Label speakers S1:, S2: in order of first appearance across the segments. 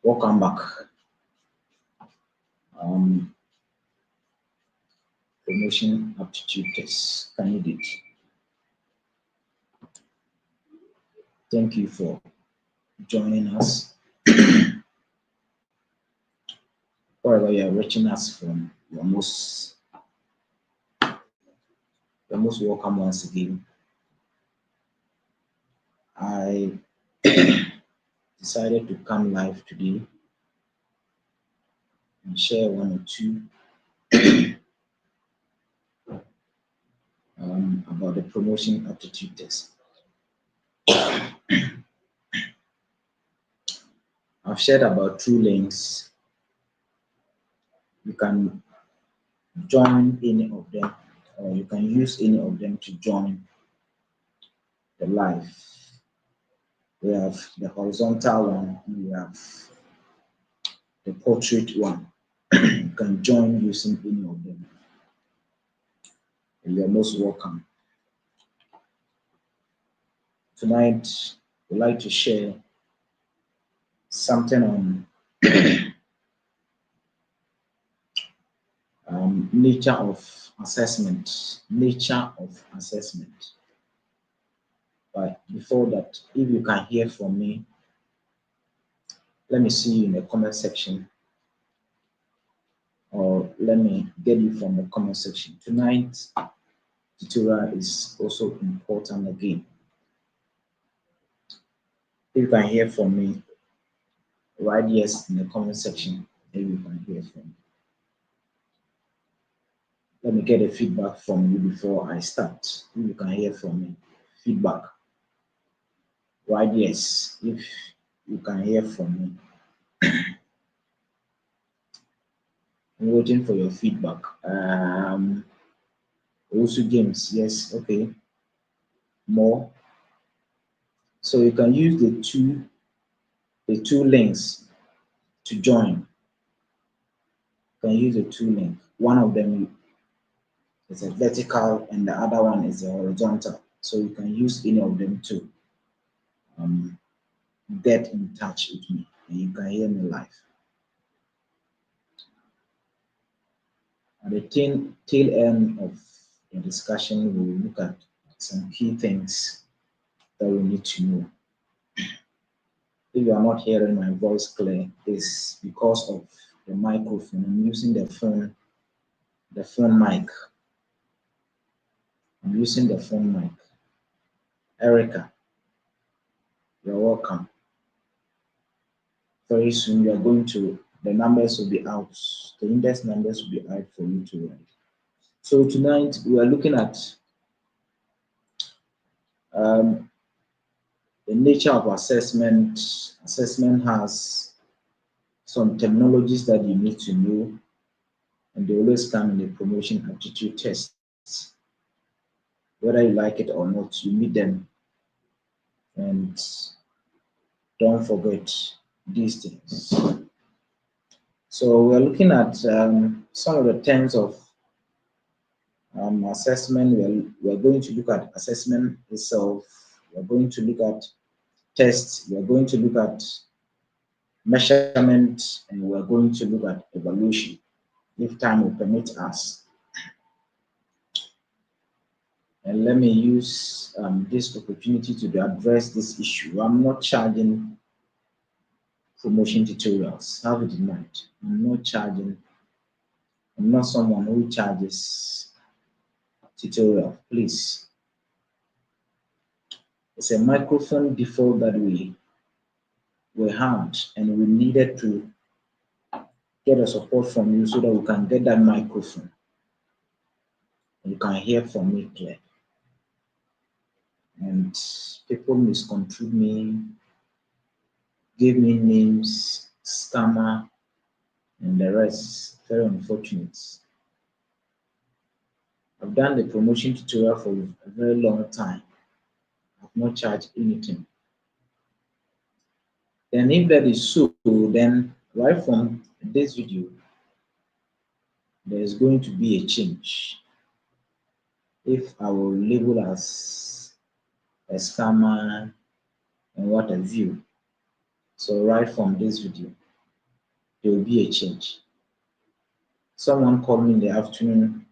S1: Welcome back. Promotion aptitude test candidate. Thank you for joining us. Wherever you are reaching us from, you're most welcome once again. I decided to come live today and share one or two about the promotion aptitude test. I've shared about 2 links. You can join any of them, or you can use any of them to join the live. We have the horizontal one, and we have the portrait one. You can join using any of them. And you're most welcome. Tonight, we'd like to share something on nature of assessment. Nature of assessment. But before that, if you can hear from me, let me see you in the comment section, or let me get you from the comment section. Tonight's tutorial is also important again. If you can hear from me, write yes in the comment section if you can hear from me. Let me get a feedback from you before I start. If you can hear from me, feedback. Write yes if you can hear from me. I'm waiting for your feedback. Also James, yes, okay. More. So you can use the two links to join. You can use the 2 links. One of them is a vertical and the other one is a horizontal. So you can use any of them to get in touch with me and you can hear me live. At the tail end of the discussion, we will look at some key things that we need to know. If you are not hearing my voice clear, it's because of the microphone. I'm using the phone mic. I'm using the phone mic. Erica, you're welcome. Very soon we are going to, the numbers will be out. The index numbers will be out for you to write. So tonight we are looking at the nature of assessment. Assessment has some terminologies that you need to know, and they always come in the promotion aptitude tests. Whether you like it or not, you meet them. And don't forget these things. So we're looking at some of the terms of assessment. We're going to look at assessment itself. We're going to look at tests. We're going to look at measurement, and we're going to look at evaluation, if time will permit us. And let me use this opportunity to address this issue. I'm not charging promotion tutorials. Have it in mind. I'm not someone who charges tutorial. Please. It's a microphone default that we had, and we needed to get a support from you so that we can get that microphone. You can hear from me clear. And people misconstrued me, gave me names, scammer, and the rest. Very unfortunate. I've done the promotion tutorial for a very long time. I've not charged anything. Then if that is so, then right from this video, there is going to be a change. If I will label as a scammer and what have you. So right from this video, there will be a change. Someone called me in the afternoon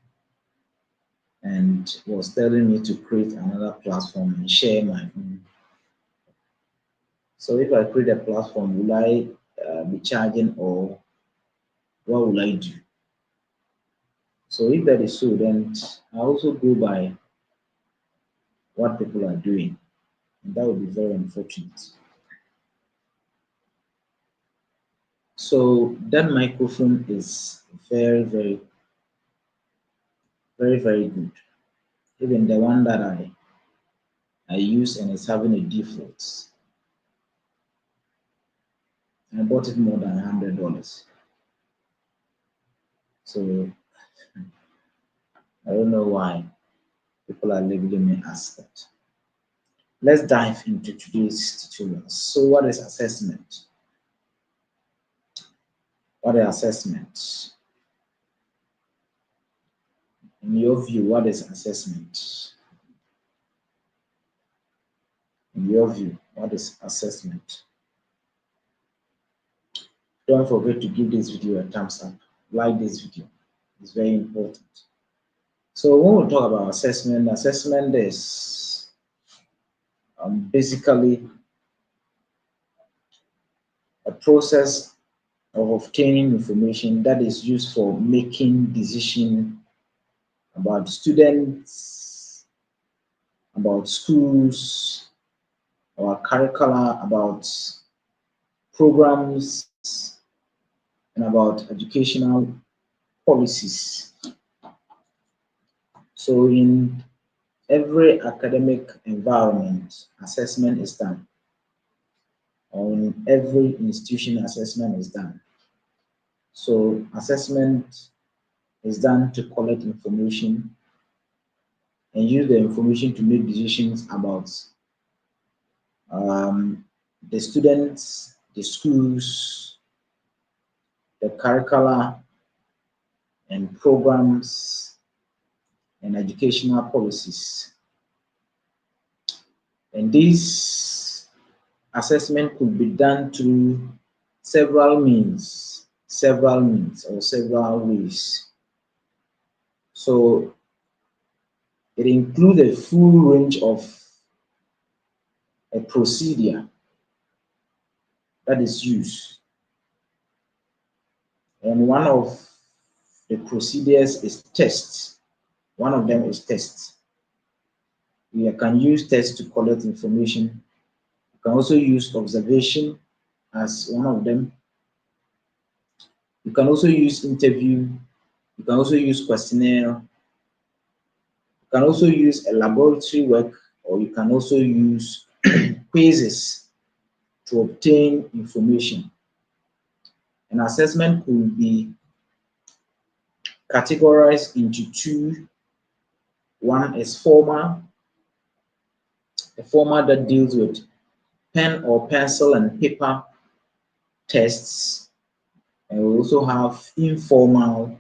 S1: and was telling me to create another platform and share my own. So if I create a platform, will I be charging, or what will I do? So if that is so, then I also go by what people are doing, and that would be very unfortunate. So that microphone is very good. Even the one that I use and it's having a default. I bought it more than $100. So I don't know why people are labeling me as that. Let's dive into today's tutorial. So what is assessment? What is assessment? In your view, what is assessment? In your view, what is assessment? Don't forget to give this video a thumbs up. Like this video. It's very important. So when we talk about assessment, assessment is basically a process of obtaining information that is used for making decisions about students, about schools, about curricula, about programs, and about educational policies. So in every academic environment, assessment is done. Or in every institution, assessment is done. So assessment is done to collect information and use the information to make decisions about um, the students, the schools, the curricula and programs and educational policies. And this assessment could be done through several means or several ways. So it includes a full range of a procedure that is used. And one of the procedures is tests. One of them is tests. We can use tests to collect information. You can also use observation as one of them. You can also use interview. You can also use questionnaire. You can also use a laboratory work, or you can also use quizzes to obtain information. An assessment could be categorized into two. One is formal, a formal that deals with pen or pencil and paper tests. And we also have informal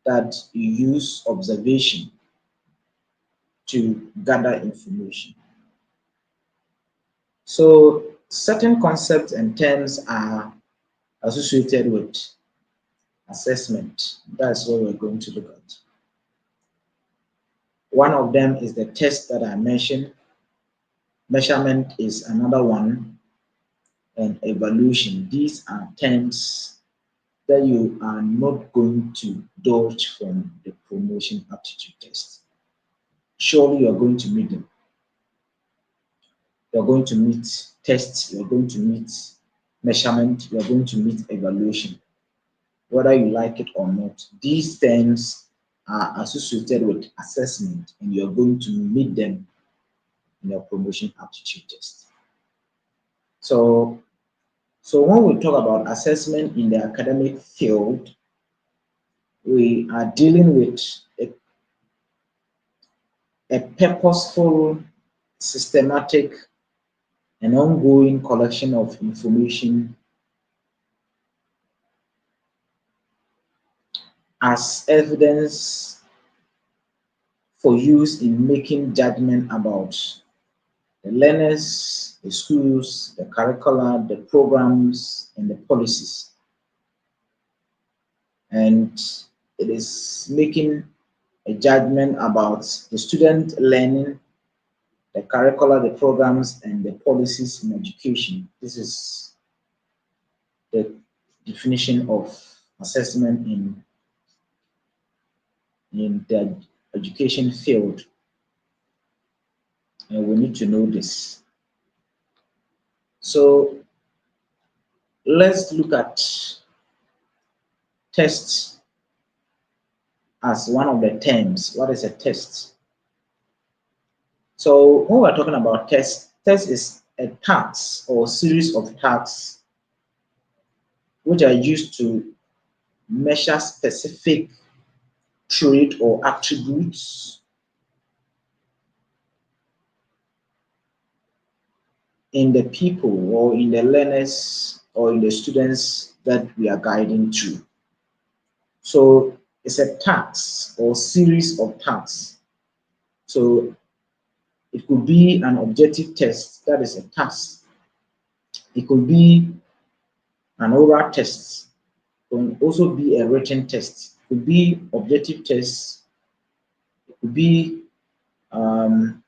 S1: that you use observation to gather information. So certain concepts and terms are associated with assessment. That's what we're going to look at. One of them is the test that I mentioned. Measurement is another one, and evaluation. These are terms that you are not going to dodge from the promotion aptitude test. Surely you are going to meet them. You are going to meet tests, you are going to meet measurement, you are going to meet evaluation, whether you like it or not. These terms are associated with assessment, and you are going to meet them in your promotion aptitude test. So when we talk about assessment in the academic field, we are dealing with a purposeful, systematic, and ongoing collection of information as evidence for use in making judgment about the learners, the schools, the curricula, the programs, and the policies. and it is making a judgment about the student learning, the curricula, the programs, and the policies in education. This is the definition of assessment in the education field, and we need to know this. So let's look at tests as one of the terms. What is a test? So when we're talking about test is a task or series of tasks which are used to measure specific trait or attributes in the people or in the learners or in the students that we are guiding through. So it's a task or series of tasks. So it could be an objective test, that is a task. It could be an oral test, it can also be a written test. It could be objective tests, it could be um,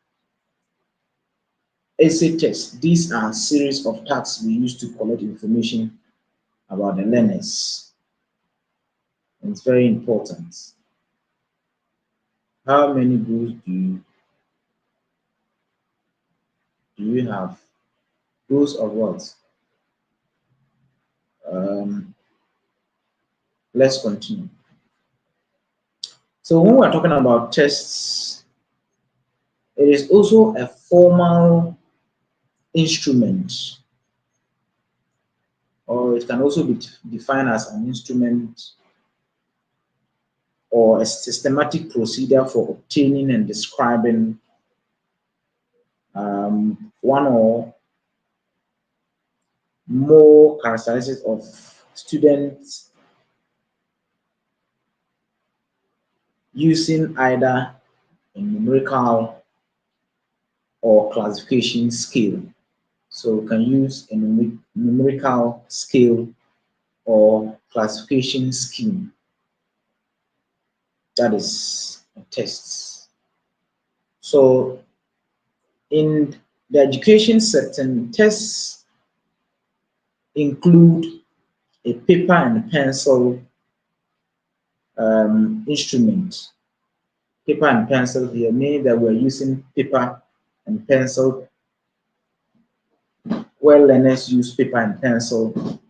S1: essay tests. These are series of tasks we use to collect information about the learners. And it's very important. How many goals do you have? Goals of what? Um, let's continue. So when we're talking about tests, it is also a formal instrument, or it can also be defined as an instrument or a systematic procedure for obtaining and describing one or more characteristics of students using either a numerical or classification scale. So we can use a numerical scale or classification scheme. That is a test. So in the education setting, tests include a paper and pencil instrument. Paper and pencil here, meaning that we're using paper and pencil, where learners use paper and pencil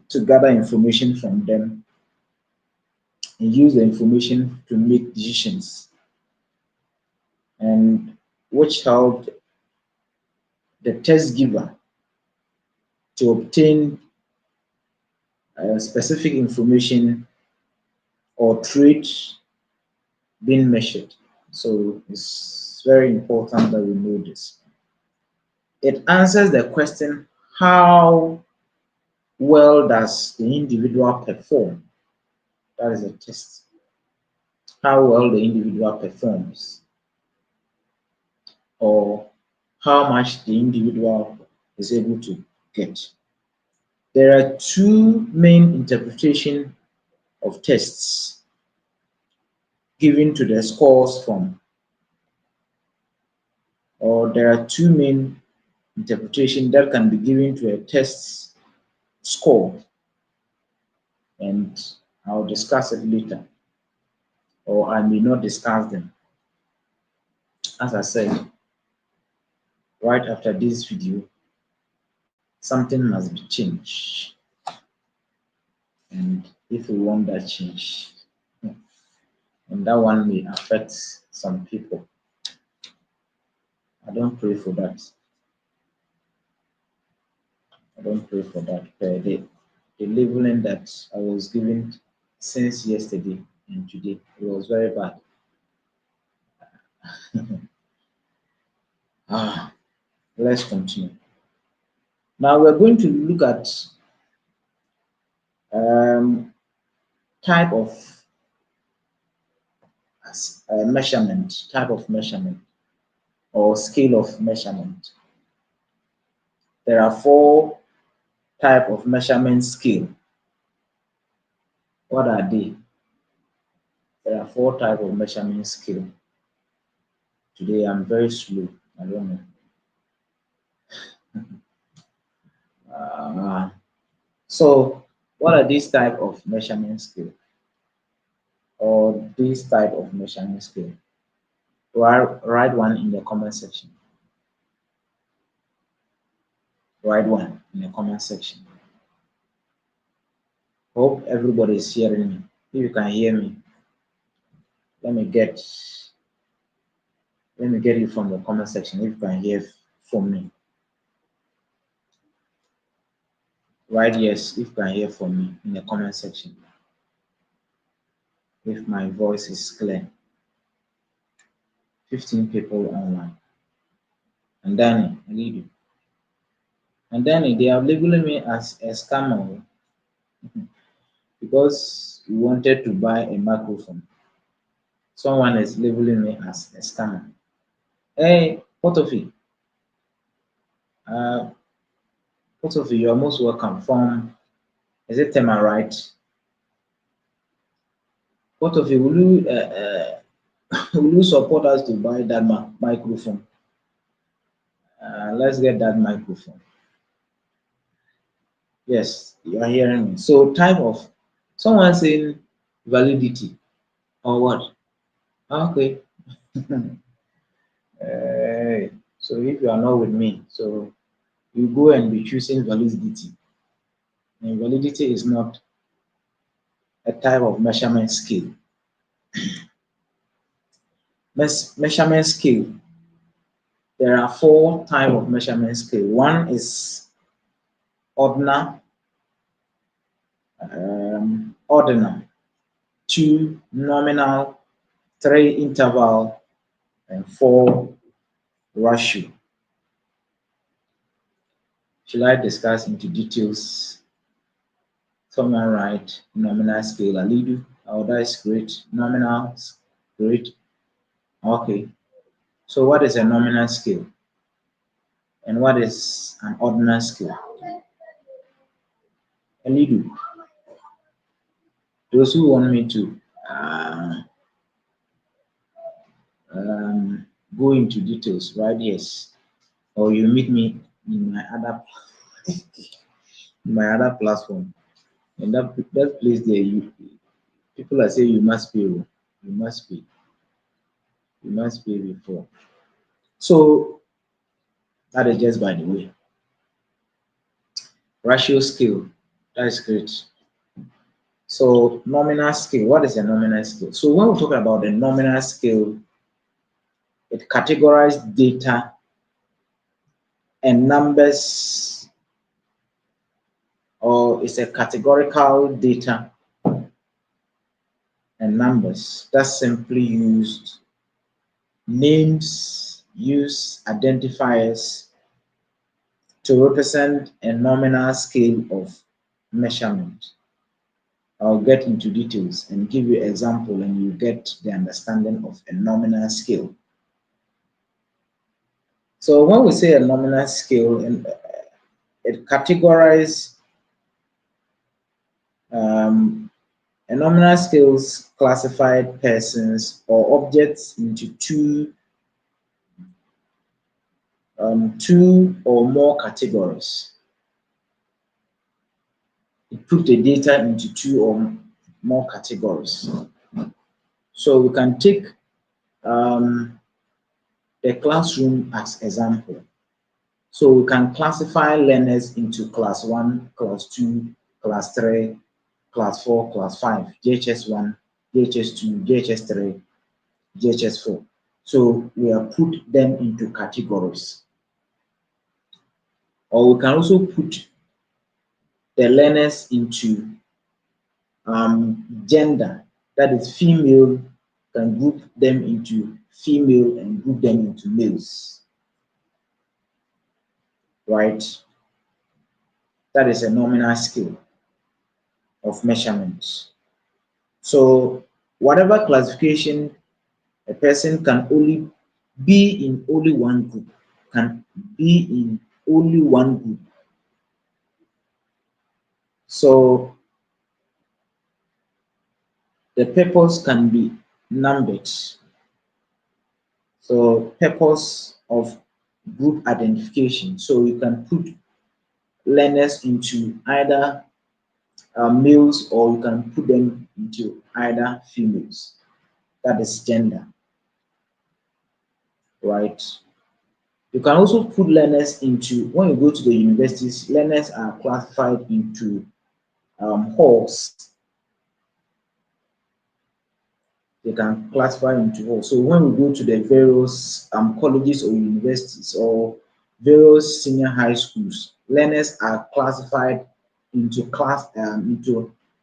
S1: to gather information from them and use the information to make decisions, and which helped the test giver to obtain specific information or trait being measured. So it's very important that we know this. It answers the question, how well does the individual perform? That is a test. How well the individual performs, or how much the individual is able to get. There are two main interpretations of tests given to the scores from, or there are two main interpretations that can be given to a test score, and I'll discuss it later, or I may not discuss them. As I said, right after this video, something must be changed, and if we want that change, and that one may affect some people, I don't pray for that. I don't pray for that. The labeling that I was given since yesterday and today, it was very bad. Ah, let's continue. Now we're going to look at um, type of measurement or scale of measurement. There are four type of measurement scale What are they? There are four types of measurement scale. Today I'm very slow. I don't know. Uh, so what are these type of measurement scale or this type of measurement scale? Write one in the comment section. Write one in the comment section. Hope everybody is hearing me. If you can hear me, let me get let me get it from the comment section. If you can hear from me, write yes if you can hear from me in the comment section. If my voice is clear. 15 people online. And Danny, I need you. And Danny, they are labeling me as a scammer because you wanted to buy a microphone. Someone is labeling me as a scammer. Hey, Potofi, uh, Potofi, you are most welcome. From, is it Tema, right? Potofi, will you support us to buy that microphone? Let's get that microphone. Yes, you are hearing me. So type of, someone saying validity or what? Okay. So if you are not with me, so you go and be choosing validity. And validity is not a type of measurement scale. Measurement scale. There are four type of measurement scale. One is ordinal, ordinal. Two nominal. Three interval, and four ratio. Should I discuss into details? Someone write nominal scale. Alidu. Oh, that is great. Nominal, great. Okay. So what is a nominal scale? And what is an ordinal scale? Alidu. Those who want me to uh, um, go into details, right? Yes. Or you meet me in my other platform. And that place there, people are saying you must pay. Oh. You must pay. You must pay before. So that is just by the way. Ratio scale. That is great. So nominal scale. What is a nominal scale? So when we talk about the nominal scale, it categorizes data and numbers, or it's a categorical data and numbers that simply used names, use identifiers to represent a nominal scale of measurement. I'll get into details and give you example and you get the understanding of a nominal scale. So when we say a nominal scale, it categorizes a nominal scales classified persons or objects into two or more categories. It put the data into two or more categories. So we can take the classroom as example. So we can classify learners into class 1, class 2, class 3, class 4, class 5, JHS 1, JHS 2, JHS 3, JHS 4. So we have put them into categories. Or we can also put the learners into gender, that is female, can group them into female and group them into males, right? That is a nominal scale of measurement. So whatever classification a person can only be in only one group, can be in only one group. So The purpose can be numbered. So purpose of group identification. So you can put learners into either males, or you can put them into either females. That is gender, right? You can also put learners into, when you go to the universities, learners are classified into halls. They can classify into halls. So when we go to the various colleges or universities or various senior high schools, learners are classified into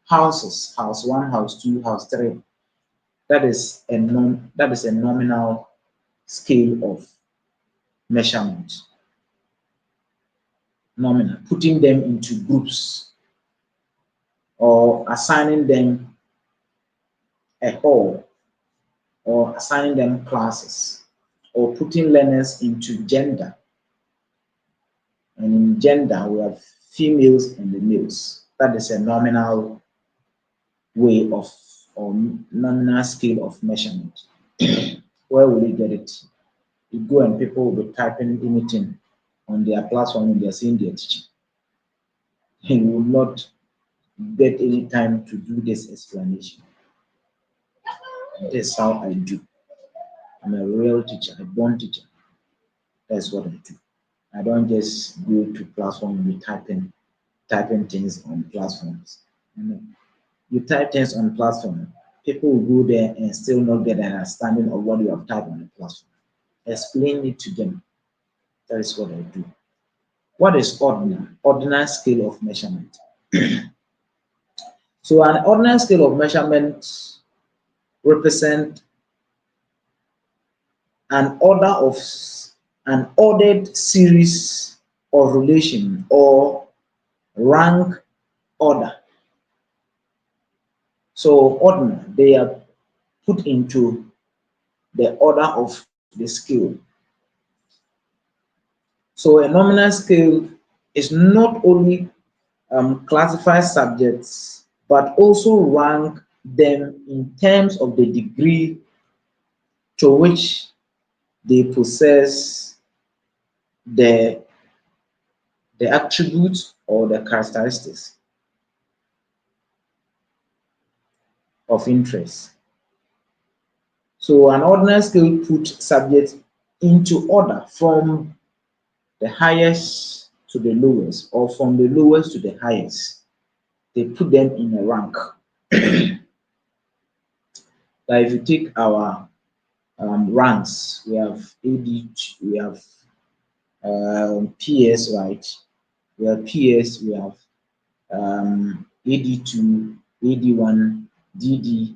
S1: houses, house one, house two, house three. That is a nominal scale of measurement. Nominal, putting them into groups or assigning them a hall or assigning them classes or putting learners into gender. And in gender, we have females and the males. That is a nominal way of, or nominal scale of measurement. Where will you get it? You go and people will be typing anything on their platform and they're saying they're teaching. You will not get any time to do this explanation. That's how I do. I'm a real teacher, a born teacher. That's what I do. I don't just go to platform and be typing things on platforms. No. You type things on platform, people will go there and still not get an understanding of what you have typed on the platform. Explain it to them. That is what I do. What is ordinal? Ordinal scale of measurement. So an ordinal scale of measurement represent an order of an ordered series of relation or rank order. So ordinal, they are put into the order of the scale. So a nominal scale is not only classify subjects, but also rank them in terms of the degree to which they possess the, the attributes or the characteristics of interest. So an ordinal scale puts subjects into order from the highest to the lowest, or from the lowest to the highest. They put them in a rank. Like if you take our ranks, we have AD, we have PS, right? We have PS, we have AD2, AD1, DD,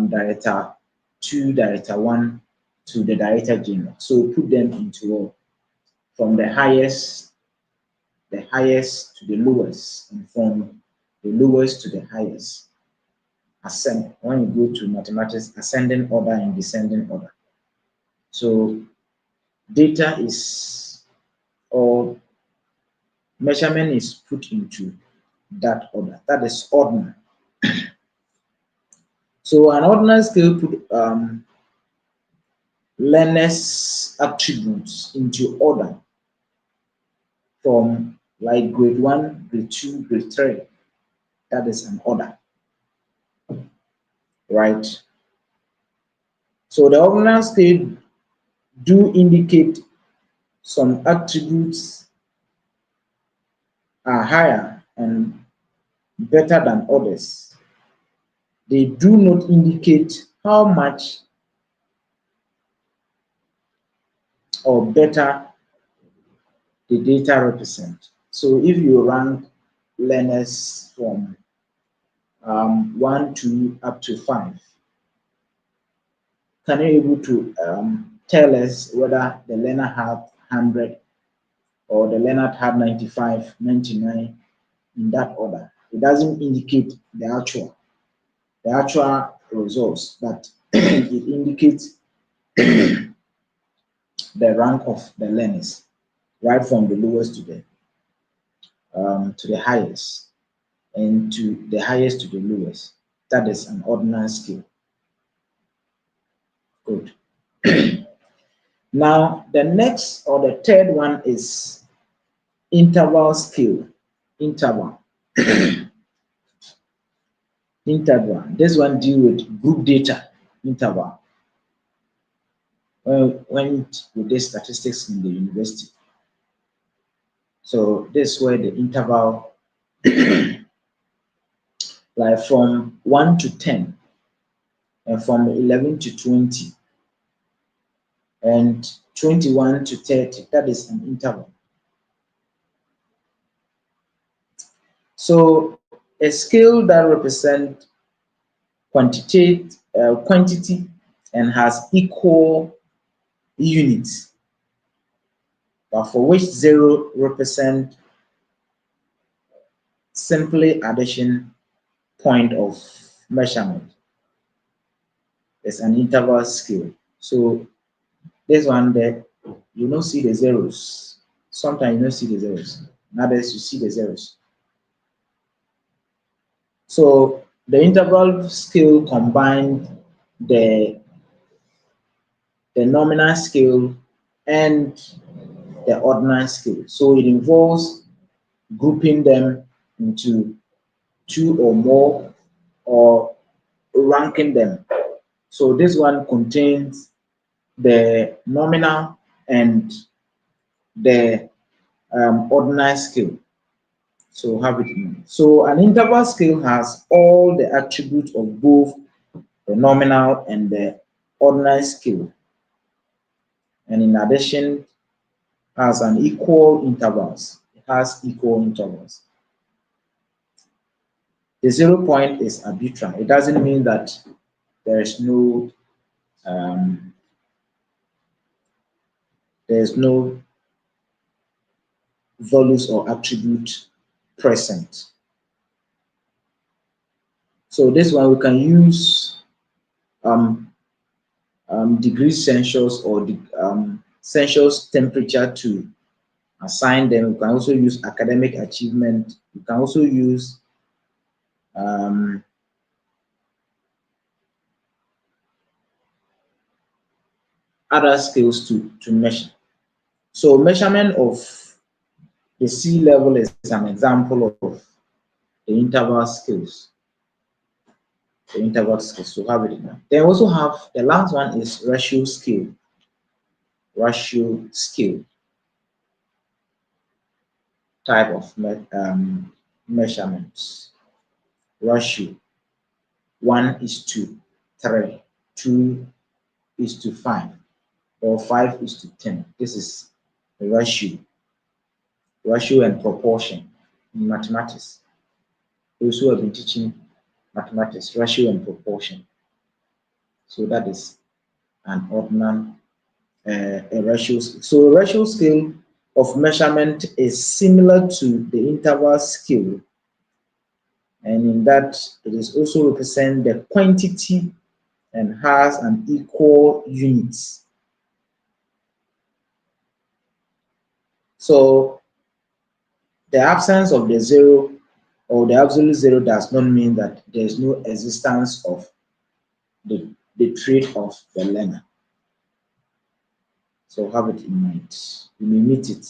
S1: Director 2, Director 1 to the Director General. So put them into all, from the highest to the lowest, and from the lowest to the highest. Ascend, when you go to mathematics, ascending order and descending order. So data is, or measurement is put into that order. That is ordinal. So an ordinal scale put learners' attributes into order from like grade 1, grade 2, grade 3. That is an order, right? So the ordinal scale do indicate some attributes are higher and better than others. They do not indicate how much or better the data represent. So if you rank learners from 1 to up to 5, can you able to tell us whether the learner had 100 or the learner had 95, 99 in that order? It doesn't indicate the actual results, but it indicates the rank of the learners, right from the lowest to the highest, and to the highest to the lowest. That is an ordinal scale. Good. Now, the next or the third one is interval scale. Interval. Interval. This one deal with group data. Interval. When we did statistics in the university. So this is where the interval, like from 1 to 10, and from 11 to 20, and 21 to 30, that is an interval. So a scale that represents quantity and has equal units, but for which zero represent simply addition point of measurement, is an interval scale. So this one there, you don't see the zeros. Sometimes you don't see the zeros. In others, you see the zeros. So the interval scale combined the nominal scale and the ordinal scale. So it involves grouping them into two or more or ranking them. So this one contains the nominal and the ordinal scale. So have it in mind. So an interval scale has all the attributes of both the nominal and the ordinal scale. And in addition, has an equal intervals. It has equal intervals. The 0 point is arbitrary. It doesn't mean that there is no um, values or attribute present. So this one we can use degrees Celsius or the Celsius temperature to assign them. We can also use academic achievement. We can also use other skills to measure. So measurement of the sea level is an example of the interval skills. The interval skills, so have it in mind. They also have the last one is ratio scale. Ratio scale type of measurements. Ratio 1:3, 2:5, or 5:10. This is the ratio. Ratio and proportion in mathematics. Those who have been teaching mathematics, ratio and proportion. So that is an ordinal a ratio. So a ratio scale of measurement is similar to the interval scale, and in that it is also represent the quantity and has an equal units. So the absence of the zero or the absolute zero does not mean that there is no existence of the trait of the learner. So have it in mind. You may meet it.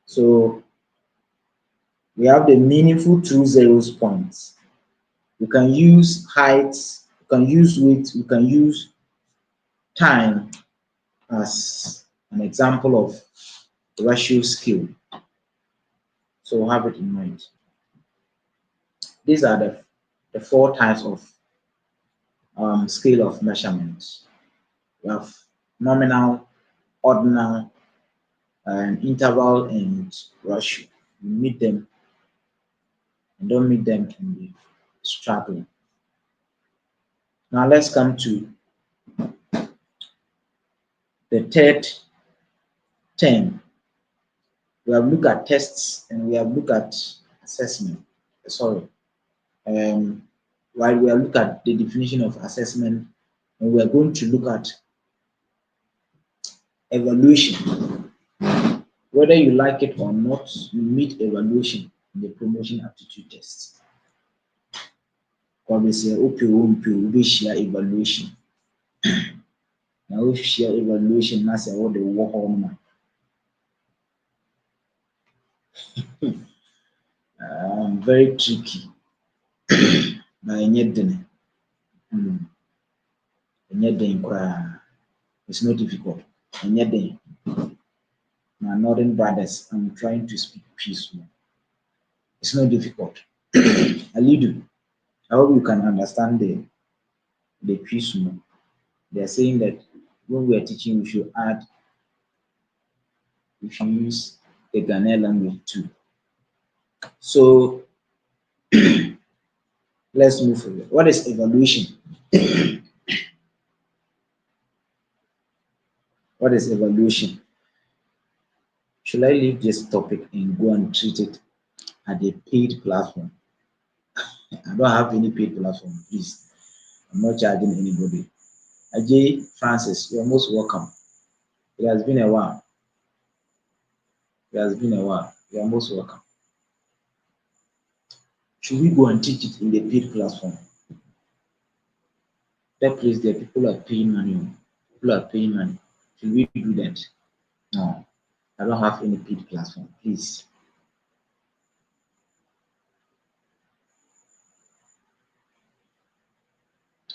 S1: So we have the meaningful true zeros points. We can use height, we can use width, we can use time as an example of ratio scale. So have it in mind. These are the four types of scale of measurement. We have nominal, ordinal, and interval, and ratio. You meet them and don't meet them can be struggling. Now let's come to the third term. We have looked at tests and we have looked at assessment. Sorry. While we have looked at the definition of assessment, and we are going to look at evaluation. Whether you like it or not, you meet evaluation in the promotion aptitude test. Obviously, we share evaluation. Now we share evaluation. That's what the work on. Very tricky. But mm, it's not difficult. Anything. My northern brothers, I'm trying to speak peaceful. It's not difficult. Alidu, I hope you can understand the peaceful. They are saying that when we are teaching, we should use the Ghanaian language too. So let's move forward. What is evaluation? What is evaluation? Should I leave this topic and go and treat it at a paid platform? I don't have any paid platform, please. I'm not charging anybody. Ajay Francis, you're most welcome. It has been a while. It has been a while. You're most welcome. Should we go and teach it in the paid platform? That place there, people are paying money. People are paying money. Should we do that? No. I don't have any paid platform, please.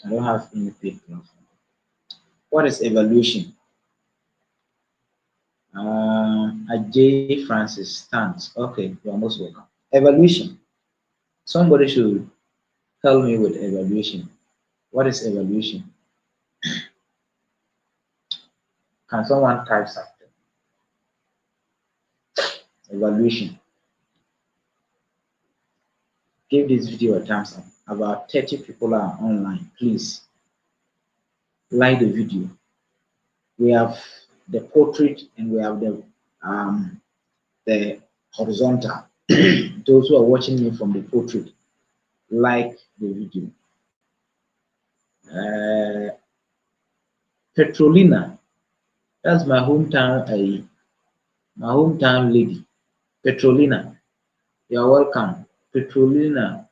S1: I don't have any paid platform. What is evaluation? Ajay Francis stands. Okay, you're most welcome. Evaluation. Somebody should help me with evaluation. What is evaluation? Can someone type something? Evaluation. Give this video a thumbs up. About 30 people are online. Please like the video. We have the portrait and we have the horizontal. Those who are watching me from the portrait, like the video. Uh, Petrolina, that's my hometown lady. Petrolina, you're welcome. Petrolina,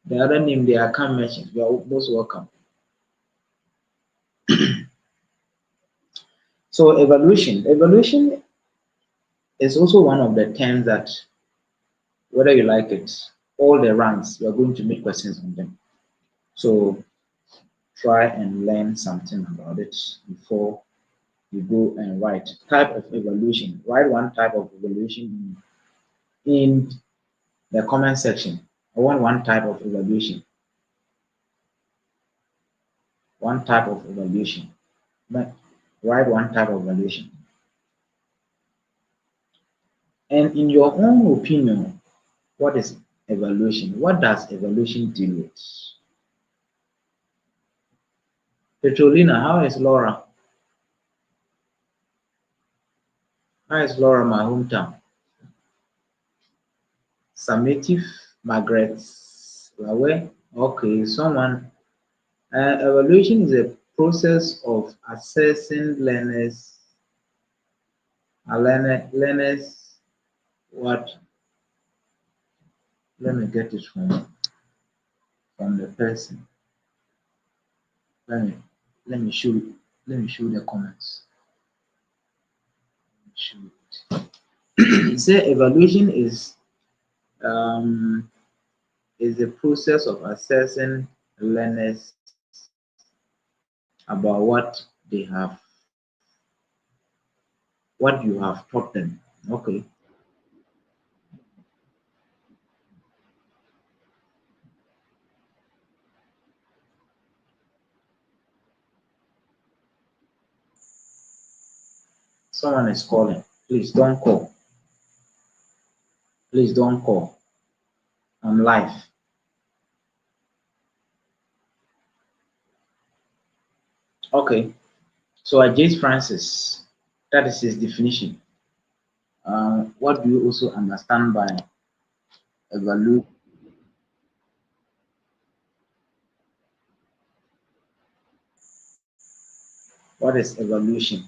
S1: the other name they are can't mention. You're most welcome. So evaluation is also one of the terms that whether you like it, all the ranks you are going to make questions on them. So try and learn something about it before you go and write. Type of evaluation. Write one type of evaluation in the comment section. I want one type of evaluation. One type of evaluation. But write one type of evaluation. And in your own opinion, what is evaluation? What does evaluation deal with? Petrolina, how is Laura? How is Laura, my hometown? Summative, Margaret Lawe. Okay, someone. Evaluation is a process of assessing learners what. Let me get it from the person. Let me let me show let me show the comments. Show it. Say evaluation um is the process of assessing learners about they have what you have taught them. Okay. Someone is calling. Please don't call. Please don't call. I'm live. Okay. So Ajay Francis, that is his definition. What do you also understand by evaluate? What is evaluation?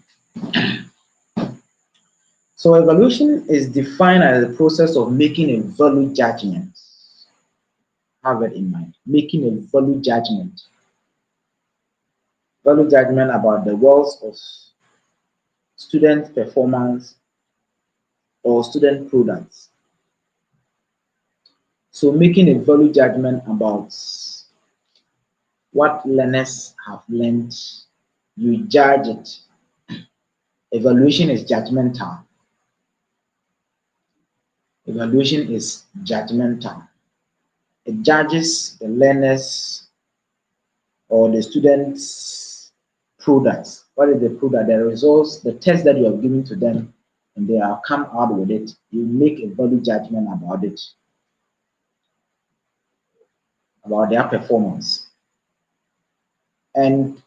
S1: So evaluation is defined as the process of making a value judgment Have it in mind. Making a value judgment about the worlds of student performance or student products. So making a value judgment about what learners have learned, you judge it. Evaluation is judgmental. Evaluation is judgmental. It judges the learners or the students' products. What is the product? The results, the test that you have given to them, and they have come out with it. You make a value judgment about it, about their performance. And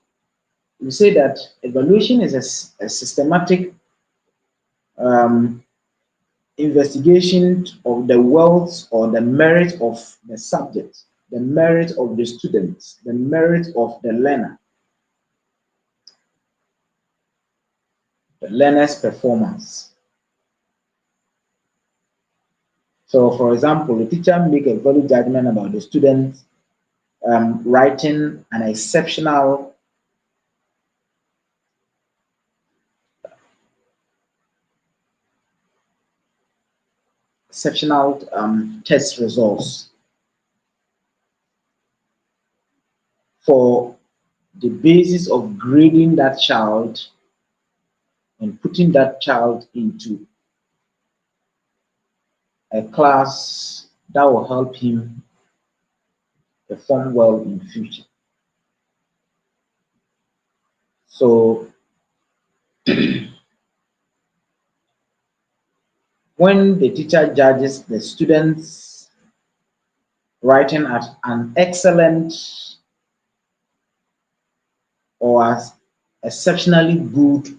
S1: we say that evaluation is a systematic um, investigation of the wealth or the merit of the subject, the merit of the student, the merit of the learner, the learner's performance. So, for example, the teacher make a value judgment about the student writing an exceptional test results for the basis of grading that child and putting that child into a class that will help him perform well in future. So when the teacher judges the students writing at an excellent or as exceptionally good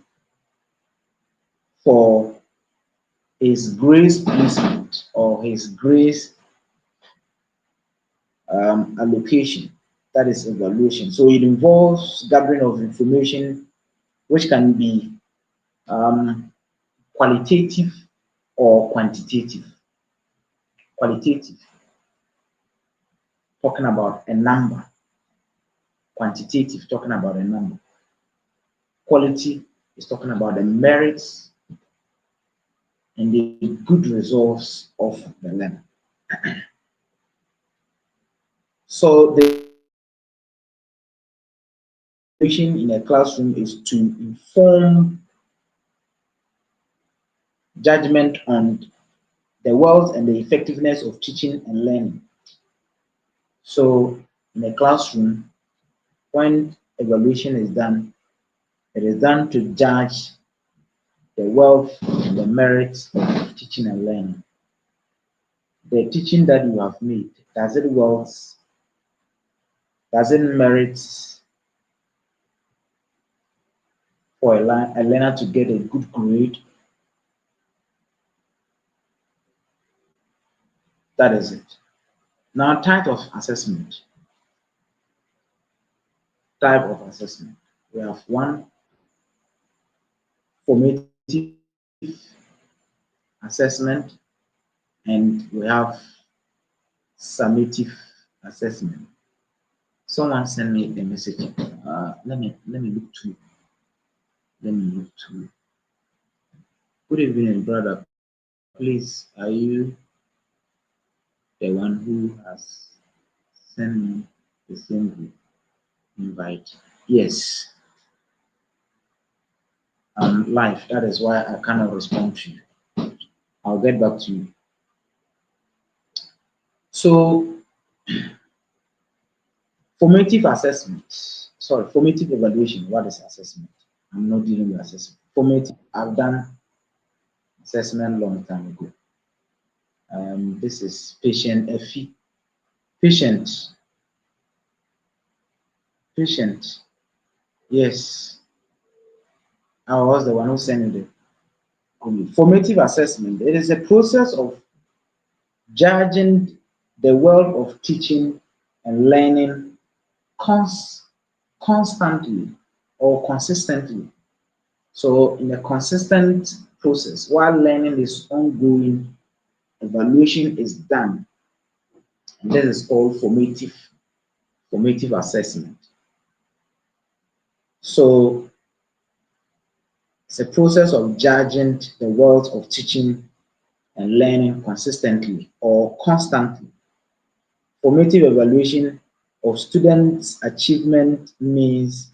S1: for his grace placement or his grace allocation, that is evaluation. So it involves gathering of information which can be um, qualitative or quantitative. Qualitative, talking about a number. Quantitative, talking about a number. Quality is talking about the merits and the good results of the learner. So the mission in a classroom is to inform judgment on the wealth and the effectiveness of teaching and learning. So in a classroom, when evaluation is done, it is done to judge the wealth and the merits of teaching and learning. The teaching that you have made, does it merit for a learner to get a good grade? That is it. Now, type of assessment. We have one formative assessment and we have summative assessment. Someone sent me a message. Let me look through. Let me look through. Good evening, brother. Please, are you the one who has sent me the same invite? Yes, I'm live. That is why I cannot respond to you. I'll get back to you. So, formative evaluation. What is assessment? I'm not dealing with assessment. Formative, I've done assessment long time ago. This is patient FE. Patient, patient. Yes, I was the one who sent it. Formative assessment. It is a process of judging the world of teaching and learning constantly or consistently. So, in a consistent process, while learning is ongoing, evaluation is done And this is called formative assessment. So it's a process of judging the world of teaching and learning consistently or constantly. Formative evaluation of students' achievement means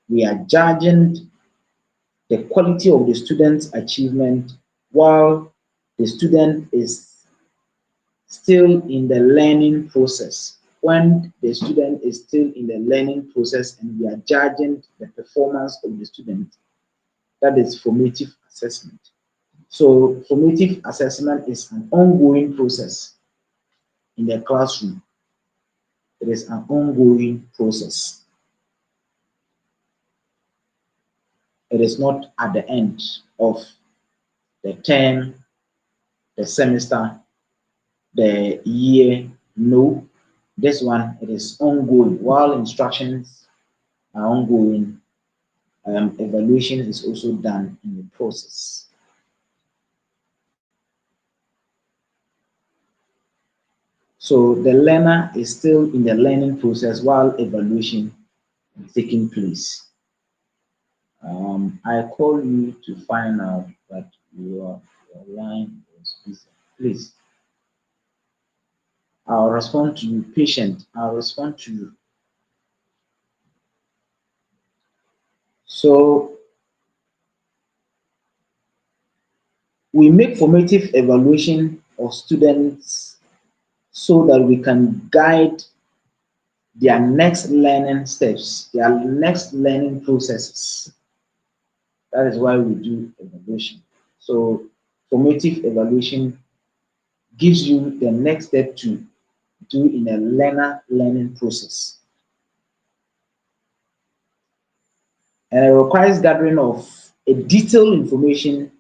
S1: we are judging the quality of the student's achievement while the student is still in the learning process. When the student is still in the learning process and we are judging the performance of the student, that is formative assessment. So, formative assessment is an ongoing process in the classroom. It is an ongoing process. It is not at the end of the term, the semester, the year. No, this one it is ongoing. While instructions are ongoing, evaluation is also done in the process. So the learner is still in the learning process while evaluation is taking place. I call you to find out that your line is busy. Please, I'll respond to you. Patient, I'll respond to you. So we make formative evaluation of students so that we can guide their next learning steps, their next learning processes. That is why we do evaluation. So formative evaluation gives you the next step to do in a learner learning process. And it requires gathering of a detailed information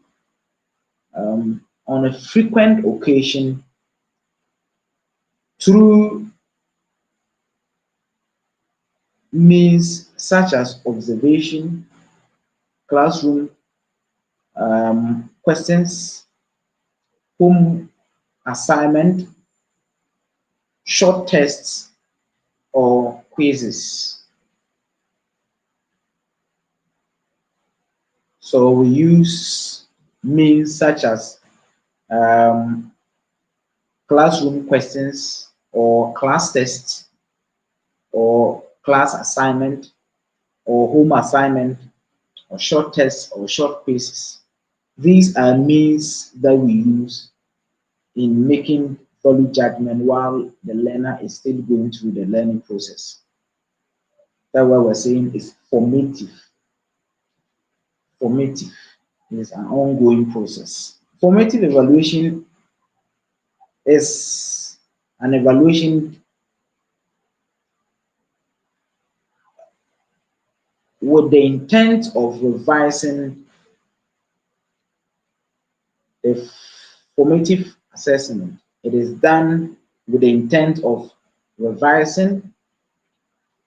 S1: on a frequent occasion through means such as observation, classroom questions, home assignment, short tests, or quizzes. So we use means such as um, classroom questions or class tests or class assignment or home assignment or short tests or short quizzes. These are means that we use in making value judgment while the learner is still going through the learning process. That's what we're saying is formative. Formative is an ongoing process. Formative evaluation is an evaluation with the intent of revising the formative assessment. It is done with the intent of revising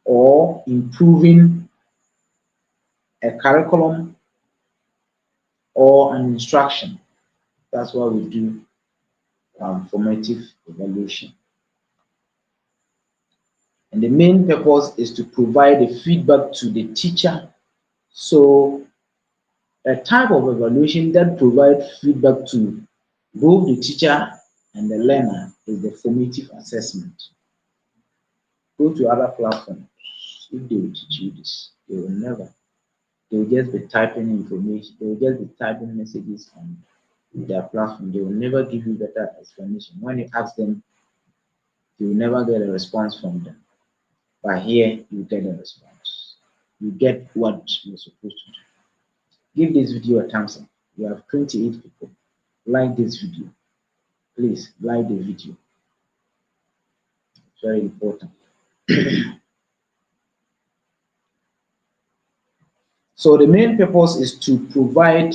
S1: or improving a curriculum or an instruction. That's why we do formative evaluation. And the main purpose is to provide a feedback to the teacher. So a type of evaluation that provides feedback to both the teacher and the learner is the formative assessment. Go to other platforms. If they will teach you this, they will never. They will just be typing information. They will just be typing messages on their platform. They will never give you better explanation. When you ask them, you will never get a response from them. But here, you get a response. You get what you're supposed to do. Give this video a thumbs up. We have 28 people. Like this video. Please like the video. It's very important. So the main purpose is to provide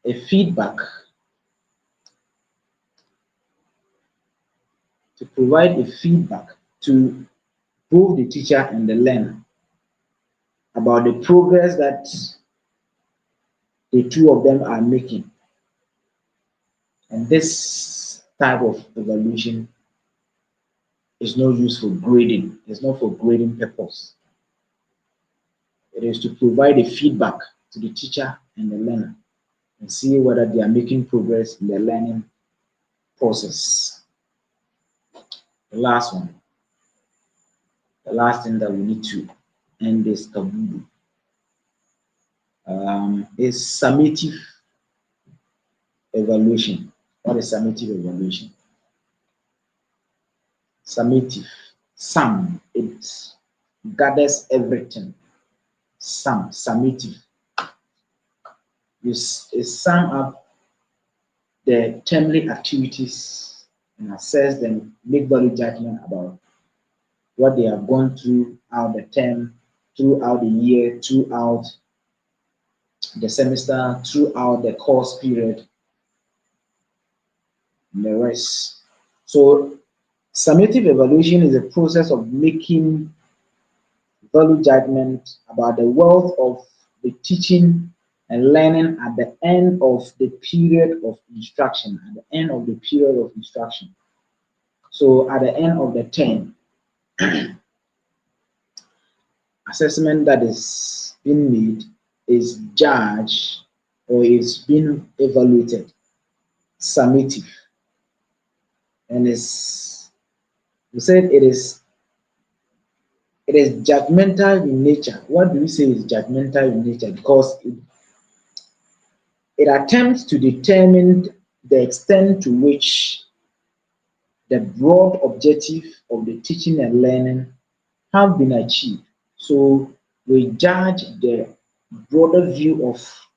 S1: a feedback, to both the teacher and the learner about the progress that the two of them are making. And this type of evaluation is not used for grading. It's not for grading purpose. It is to provide a feedback to the teacher and the learner and see whether they are making progress in the learning process. The last one, the last thing that we need to end this kaboom is summative evaluation. What is summative evaluation? Summative, sum, it gathers everything. Summative. You sum up the termly activities and assess them, make value judgment about what they have gone through out the term, throughout the year, throughout the semester, throughout the course period, and the rest. So summative evaluation is a process of making value judgment about the wealth of the teaching and learning at the end of the period of instruction, at the end of the period of instruction. So at the end of the term, assessment that is being made is judged or is being evaluated summative. And it's we said it is judgmental in nature. What do we say is judgmental in nature? Because it attempts to determine the extent to which the broad objective of the teaching and learning have been achieved. So we judge the broader view of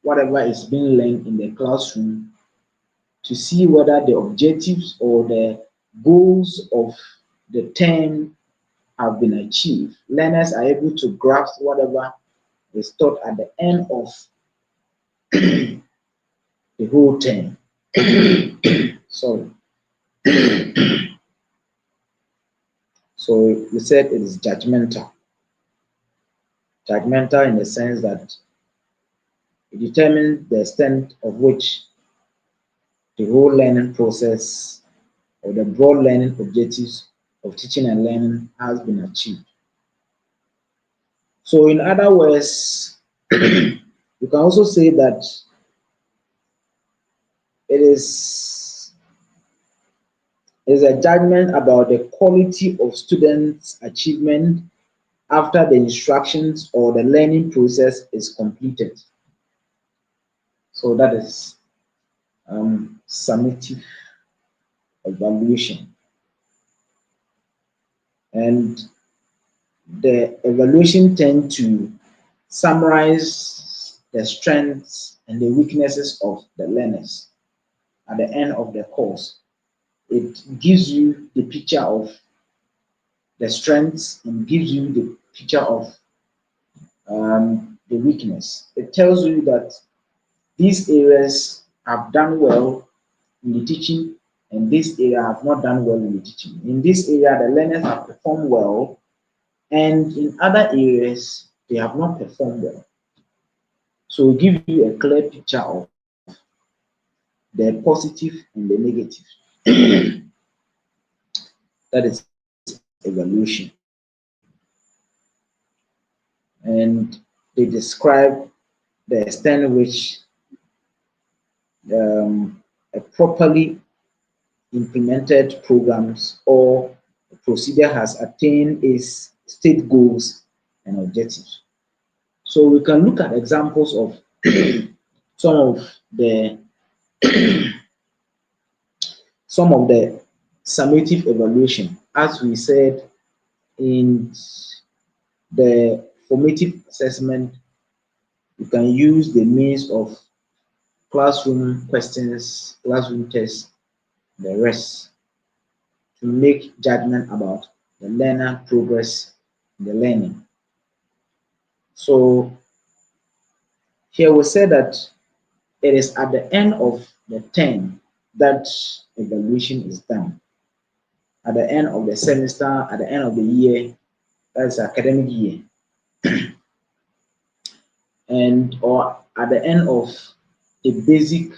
S1: whatever is being learned in the classroom to see whether the objectives or the goals of the term have been achieved. Learners are able to grasp whatever is taught at the end of the whole term. Sorry. So we said it is judgmental. Judgmental in the sense that it determines the extent of which the whole learning process or the broad learning objectives of teaching and learning has been achieved. So in other words, you can also say that it is a judgment about the quality of students' achievement after the instructions or the learning process is completed. So that is summative evaluation. And the evaluation tends to summarize the strengths and the weaknesses of the learners at the end of the course. It gives you the picture of the strengths and gives you the picture of the weakness. It tells you that these areas have done well in the teaching and this area have not done well in the teaching. In this area, the learners have performed well, and in other areas, they have not performed well. So it gives you a clear picture of the positive and the negative. That is evaluation. And they describe the extent to which a properly implemented programs or procedure has attained its state goals and objectives. So we can look at examples of some of the summative evaluation. As we said in the formative assessment, you can use the means of classroom questions, classroom tests, the rest to make judgment about the learner progress in the learning. So here we say that it is at the end of the term that evaluation is done. At the end of the semester, at the end of the year, that's academic year, and or at the end of a basic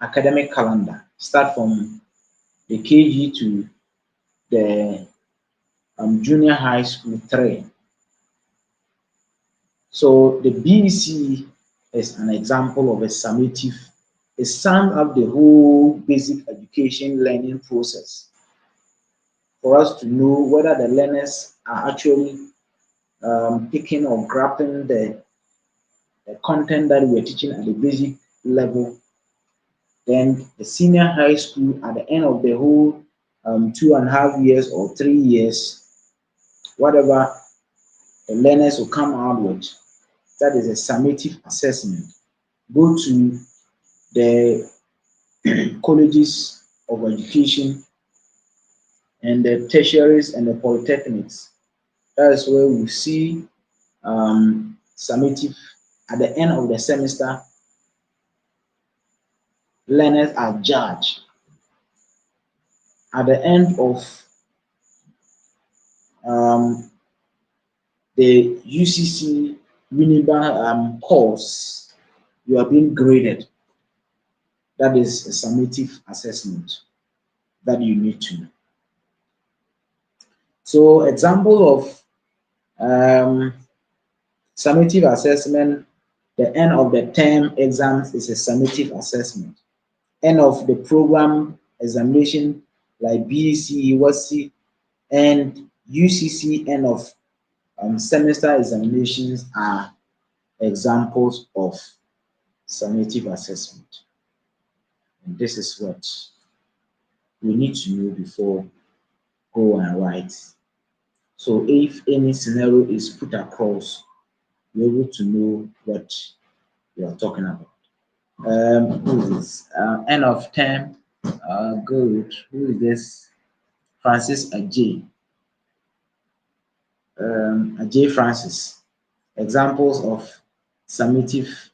S1: academic calendar. Start from the KG to the junior high school 3. So the BEC is an example of a summative. It sums up the whole basic education learning process for us to know whether the learners are actually picking or grasping the content that we're teaching at the basic level. Then the senior high school at the end of the whole 2.5 years or 3 years, whatever the learners will come out with, that is a summative assessment. Go to the colleges of education and the tertiaries and the polytechnics. That is where we see summative. At the end of the semester, learners are judged. At the end of um, the UCC Uniba course, you are being graded. That is a summative assessment that you need to know. So, example of summative assessment, the end of the term exams is a summative assessment. End of the program examination like BEC, WASC, and UCC end of semester examinations are examples of summative assessment. And this is what we need to know before go and write. So if any scenario is put across, you're able to know what you are talking about. Who is this? End of term. Good. Who is this? Francis Ajay. Ajay Francis. Examples of summative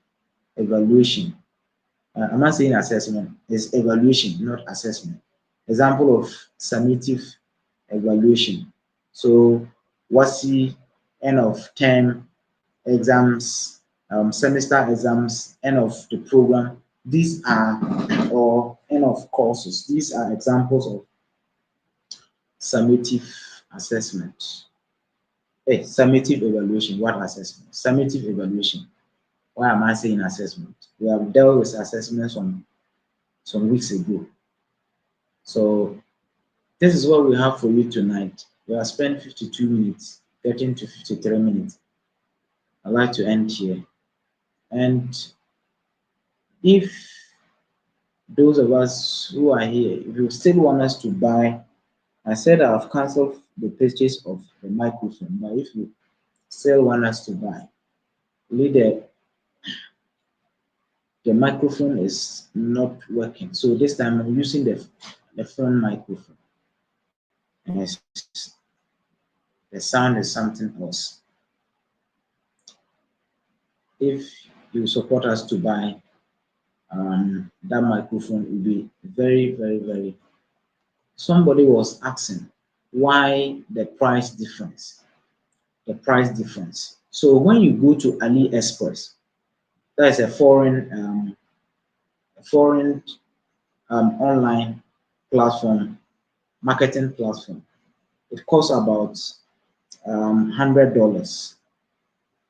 S1: evaluation. I'm not saying assessment. It's evaluation, not assessment. Example of summative evaluation. So, what's the end of term exams, semester exams, end of the program? These are, or end of courses. These are examples of summative assessment. Hey, summative evaluation. What assessment? Summative evaluation. Why am I saying assessment? We have dealt with assessments some weeks ago. So this is what we have for you tonight. We have spent 52 minutes, 13 to 53 minutes. I'd like to end here. And if those of us who are here, if you still want us to buy, I said I've cancelled the purchase of the microphone, but if you still want us to buy, only the microphone is not working. So this time I'm using the phone microphone. And the sound is something else. If you support us to buy that microphone, will be very, very, very. Somebody was asking why the price difference. The price difference. So when you go to AliExpress, that is a foreign online platform, marketing platform. It costs about $100.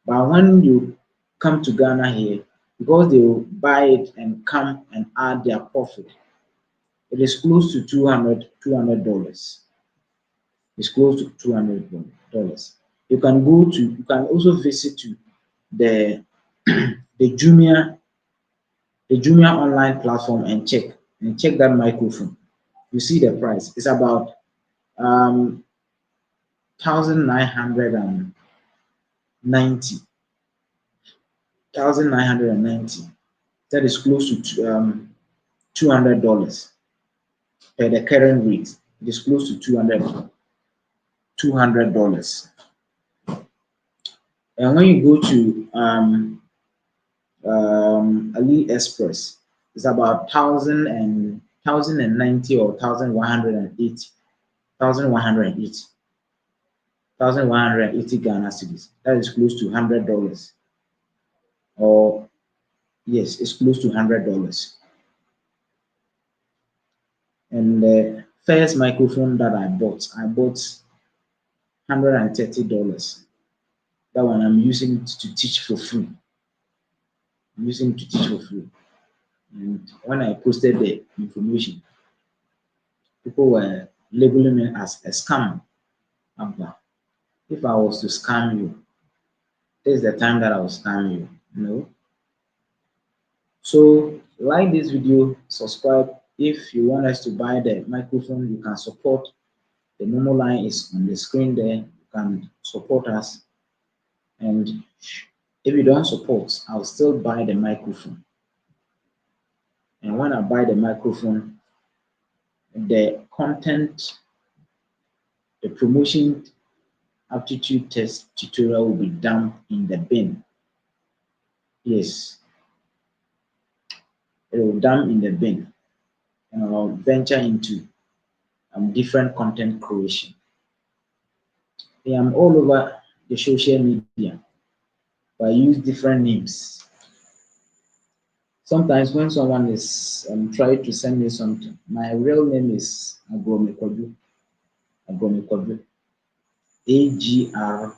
S1: But when you come to Ghana here, because they will buy it and come and add their profit, it is close to $200. It's close to $200. You can also visit to the the Jumia online platform and check that microphone. You see the price. It's about 1,990. 1,990. That is close to $200 per the current rate. It is close to $200. And when you go to AliExpress, it's about 1,090 or 1,180, 1,180 Ghana cedis. That is close to $100. Or yes, it's close to $100. And the first microphone that I bought $130. That one I'm using to teach for free. I'm using to teach for free. And when I posted the information, people were labeling me as a scam. Abba, if I was to scam you, this is the time that I will scam you. No. So like this video, subscribe. If you want us to buy the microphone, you can support. The normal line is on the screen there. You can support us. And if you don't support, I'll still buy the microphone. And when I buy the microphone, the content, the promotion aptitude test tutorial will be dumped in the bin. Yes, it will dump in the bin. And I'll venture into different content creation. I am all over the social media, but I use different names. Sometimes when someone is trying to send me something, my real name is Agromekodu. Agromekodu. AGROME.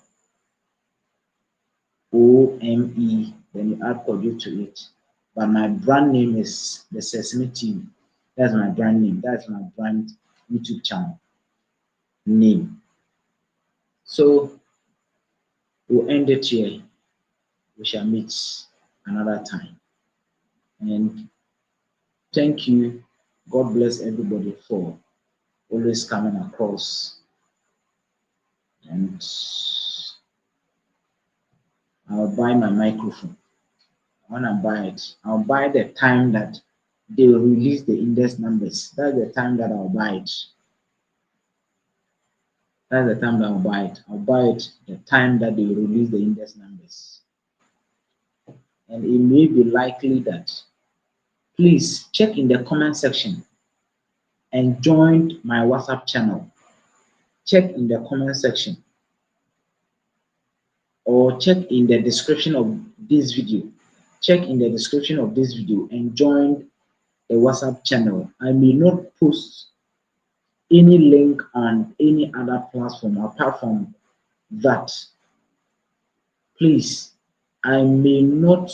S1: Then you add Kodu to it. But my brand name is the Sesame Team. That's my brand name. That's my brand YouTube channel name. So we'll end it here. We shall meet another time. And thank you. God bless everybody for always coming across. And I'll buy my microphone. When I buy it, I'll buy the time that they will release the index numbers. That's the time that I'll buy it. That's the time that I'll buy it. I'll buy it the time that they will release the index numbers. And it may be likely that, please check in the comment section and join my WhatsApp channel. Check in the comment section or check in the description of this video. Check in the description of this video and join the WhatsApp channel. I may not post any link on any other platform apart from that. Please, I may not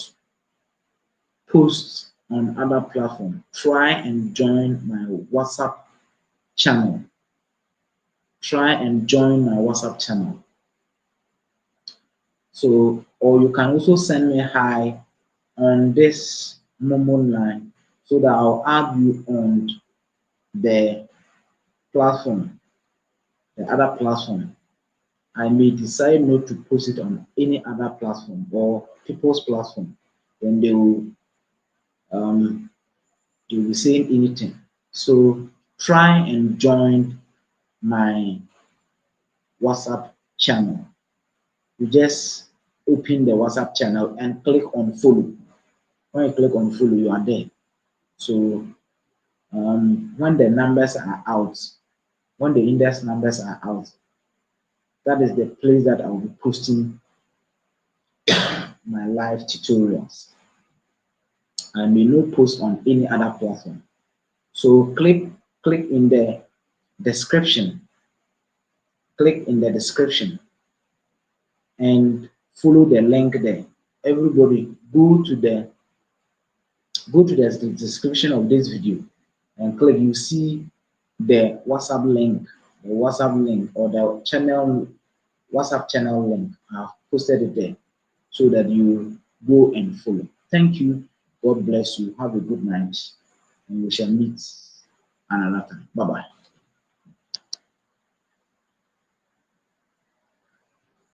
S1: post on other platform. Try and join my WhatsApp channel. Try and join my WhatsApp channel. So, or you can also send me hi on this normal line so that I'll add you on the platform, the other platform. I may decide not to post it on any other platform or people's platform. Then they will be saying anything. So try and join my WhatsApp channel. You just open the WhatsApp channel and click on follow. When you click on follow, you are there. So when the numbers are out, when the index numbers are out, that is the place that I will be posting my live tutorials. I may not post on any other platform. So click in the description. Click in the description and follow the link there. Everybody go to the description of this video and click. You see the WhatsApp link, or the channel WhatsApp channel link. I've posted it there so that you go and follow. Thank you. God bless you. Have a good night, and we shall meet another time. Bye bye.